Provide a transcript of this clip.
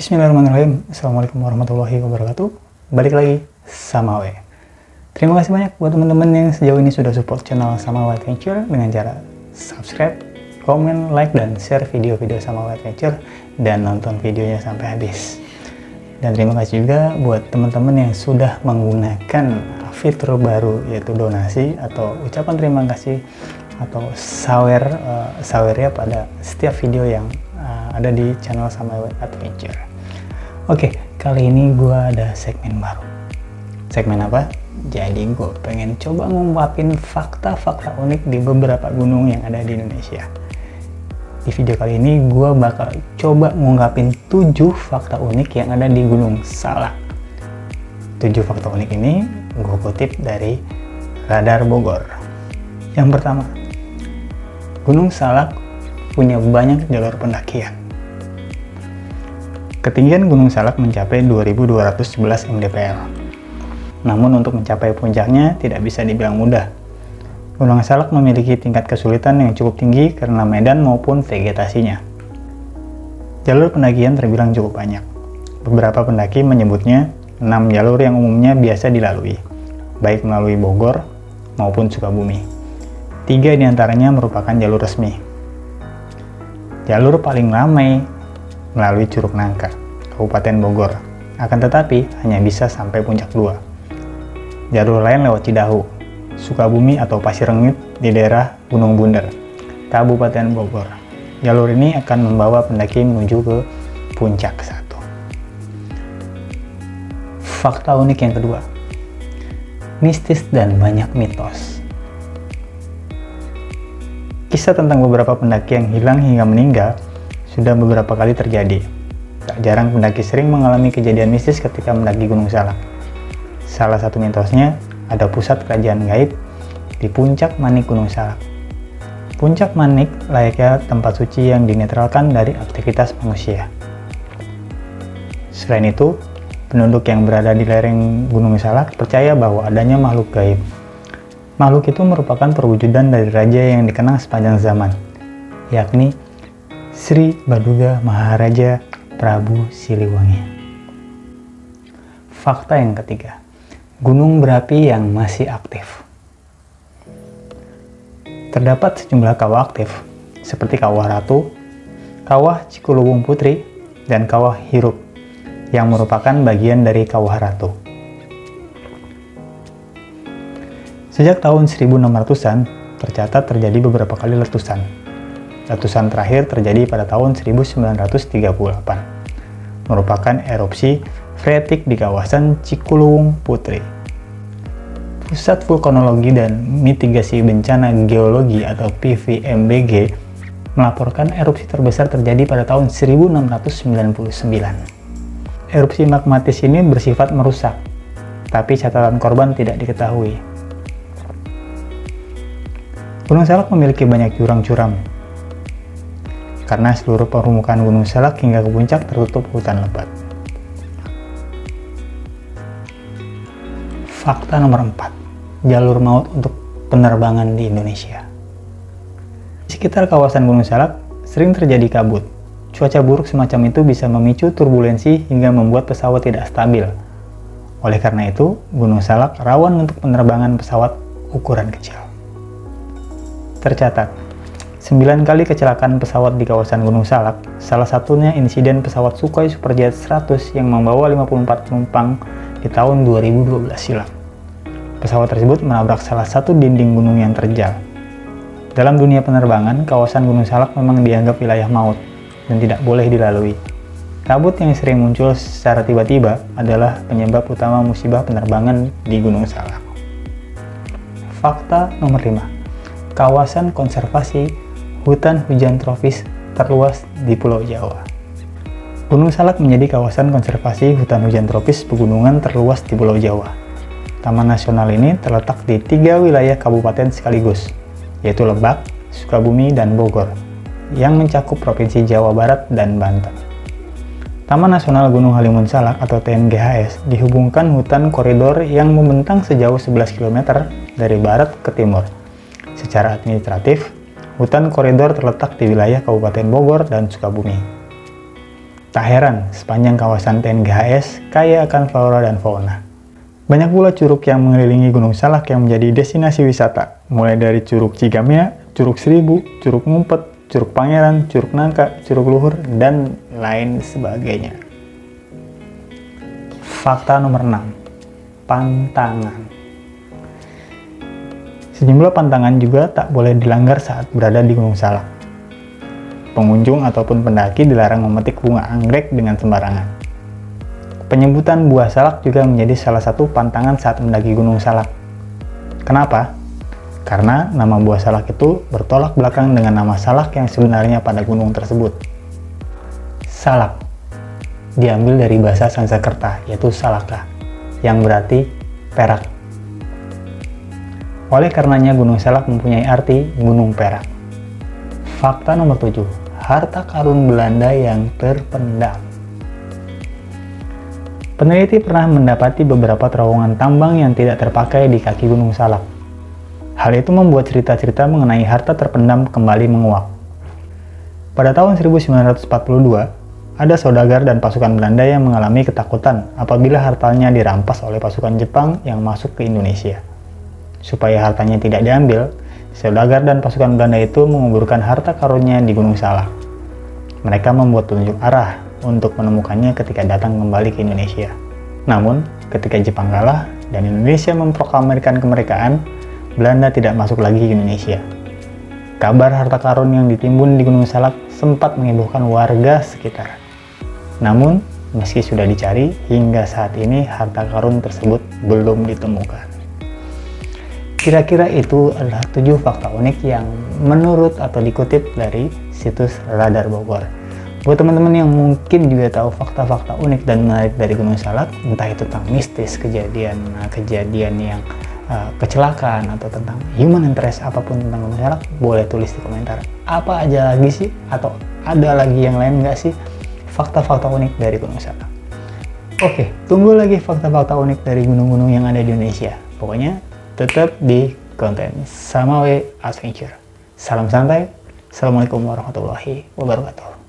Bismillahirrahmanirrahim. Assalamualaikum warahmatullahi wabarakatuh. Balik lagi sama Awe. Terima kasih banyak buat teman-teman yang sejauh ini sudah support channel Sama Awe Adventure dengan cara subscribe, komen, like, dan share video-video Sama Awe Adventure dan nonton videonya sampai habis. Dan terima kasih juga buat teman-teman yang sudah menggunakan fitur baru yaitu donasi atau ucapan terima kasih atau sawer ya pada setiap video yang ada di channel Sama Awe Adventure. Oke, kali ini gue ada segmen baru. Segmen apa? Jadi gue pengen coba ngungkapin fakta-fakta unik di beberapa gunung yang ada di Indonesia. Di video kali ini gue bakal coba ngungkapin 7 fakta unik yang ada di Gunung Salak. 7 fakta unik ini gue kutip dari Radar Bogor. Yang pertama, Gunung Salak punya banyak jalur pendakian. Ketinggian Gunung Salak mencapai 2211 mdpl. Namun untuk mencapai puncaknya tidak bisa dibilang mudah. Gunung Salak memiliki tingkat kesulitan yang cukup tinggi karena medan maupun vegetasinya. Jalur pendakian terbilang cukup banyak. Beberapa pendaki menyebutnya 6 jalur yang umumnya biasa dilalui, baik melalui Bogor maupun Sukabumi. 3 diantaranya merupakan jalur resmi. Jalur paling ramai melalui Curug Nangka, Kabupaten Bogor, akan tetapi hanya bisa sampai puncak 2. Jalur lain lewat Cidahu, Sukabumi atau Pasir Rengit di daerah Gunung Bunder, Kabupaten Bogor. Jalur ini akan membawa pendaki menuju ke puncak 1. Fakta unik yang kedua, mistis dan banyak mitos. Kisah tentang beberapa pendaki yang hilang hingga meninggal sudah beberapa kali terjadi. Tak jarang pendaki sering mengalami kejadian mistis ketika mendaki Gunung Salak. Salah satu mitosnya, ada pusat kerajaan gaib di Puncak Manik Gunung Salak. Puncak Manik layaknya tempat suci yang dinetralkan dari aktivitas manusia. Selain itu, penduduk yang berada di lereng Gunung Salak percaya bahwa adanya makhluk gaib. Makhluk itu merupakan perwujudan dari raja yang dikenang sepanjang zaman, yakni Sri Baduga Maharaja Prabu Siliwangi. Fakta yang ketiga, gunung berapi yang masih aktif. Terdapat sejumlah kawah aktif, seperti Kawah Ratu, Kawah Cikuluwung Putri, dan Kawah Hirup, yang merupakan bagian dari Kawah Ratu. Sejak tahun 1600-an, tercatat terjadi beberapa kali letusan. Letusan terakhir terjadi pada tahun 1938, merupakan erupsi freatik di kawasan Cikuluwung Putri. Pusat Vulkanologi dan Mitigasi Bencana Geologi atau PVMBG melaporkan erupsi terbesar terjadi pada tahun 1699. Erupsi magmatis ini bersifat merusak, tapi catatan korban tidak diketahui. Gunung Salak memiliki banyak jurang curam, karena seluruh permukaan Gunung Salak hingga ke puncak tertutup hutan lebat. Fakta nomor 4, jalur maut untuk penerbangan di Indonesia. Di sekitar kawasan Gunung Salak sering terjadi kabut. Cuaca buruk semacam itu bisa memicu turbulensi hingga membuat pesawat tidak stabil. Oleh karena itu, Gunung Salak rawan untuk penerbangan pesawat ukuran kecil. Tercatat, 9 kali kecelakaan pesawat di kawasan Gunung Salak, salah satunya insiden pesawat Sukhoi Superjet 100 yang membawa 54 penumpang di tahun 2012 silam. Pesawat tersebut menabrak salah satu dinding gunung yang terjal. Dalam dunia penerbangan, kawasan Gunung Salak memang dianggap wilayah maut dan tidak boleh dilalui. Kabut yang sering muncul secara tiba-tiba adalah penyebab utama musibah penerbangan di Gunung Salak. Fakta nomor 5, kawasan konservasi hutan hujan tropis terluas di Pulau Jawa. Gunung Salak menjadi kawasan konservasi hutan hujan tropis pegunungan terluas di Pulau Jawa. Taman nasional ini terletak di 3 wilayah kabupaten sekaligus, yaitu Lebak, Sukabumi, dan Bogor, yang mencakup Provinsi Jawa Barat dan Banten. Taman Nasional Gunung Halimun Salak atau TNGHS dihubungkan hutan koridor yang membentang sejauh 11 km dari barat ke timur. Secara administratif, hutan koridor terletak di wilayah Kabupaten Bogor dan Sukabumi. Tak heran, sepanjang kawasan TNGHS kaya akan flora dan fauna. Banyak pula curug yang mengelilingi Gunung Salak yang menjadi destinasi wisata, mulai dari Curug Cigamea, Curug Seribu, Curug Ngumpet, Curug Pangeran, Curug Nangka, Curug Luhur, dan lain sebagainya. Fakta nomor 6. Pantangan. Sejumlah pantangan juga tak boleh dilanggar saat berada di Gunung Salak. Pengunjung ataupun pendaki dilarang memetik bunga anggrek dengan sembarangan. Penyebutan buah salak juga menjadi salah satu pantangan saat mendaki Gunung Salak. Kenapa? Karena nama buah salak itu bertolak belakang dengan nama salak yang sebenarnya pada gunung tersebut. Salak diambil dari bahasa Sanskerta, yaitu salaka, yang berarti perak. Oleh karenanya Gunung Salak mempunyai arti gunung perak. Fakta nomor 7. Harta karun Belanda yang terpendam. Peneliti pernah mendapati beberapa terowongan tambang yang tidak terpakai di kaki Gunung Salak. Hal itu membuat cerita-cerita mengenai harta terpendam kembali menguap. Pada tahun 1942, ada saudagar dan pasukan Belanda yang mengalami ketakutan apabila hartanya dirampas oleh pasukan Jepang yang masuk ke Indonesia. Supaya hartanya tidak diambil, saudagar dan pasukan Belanda itu menguburkan harta karunnya di Gunung Salak. Mereka membuat petunjuk arah untuk menemukannya ketika datang kembali ke Indonesia. Namun, ketika Jepang kalah dan Indonesia memproklamirkan kemerdekaan, Belanda tidak masuk lagi ke Indonesia. Kabar harta karun yang ditimbun di Gunung Salak sempat menghebohkan warga sekitar. Namun, meski sudah dicari, hingga saat ini harta karun tersebut belum ditemukan. Kira-kira itu adalah 7 fakta unik yang menurut atau dikutip dari situs Radar Bogor. Buat teman-teman yang mungkin juga tahu fakta-fakta unik dan menarik dari Gunung Salak, entah itu tentang mistis, kejadian yang kecelakaan, atau tentang human interest apapun tentang Gunung Salak, boleh tulis di komentar. Apa aja lagi sih? Atau ada lagi yang lain nggak sih fakta-fakta unik dari Gunung Salak? Oke, tunggu lagi fakta-fakta unik dari gunung-gunung yang ada di Indonesia. Pokoknya tetap di konten Samawe Adventure. Salam santai. Assalamualaikum warahmatullahi wabarakatuh.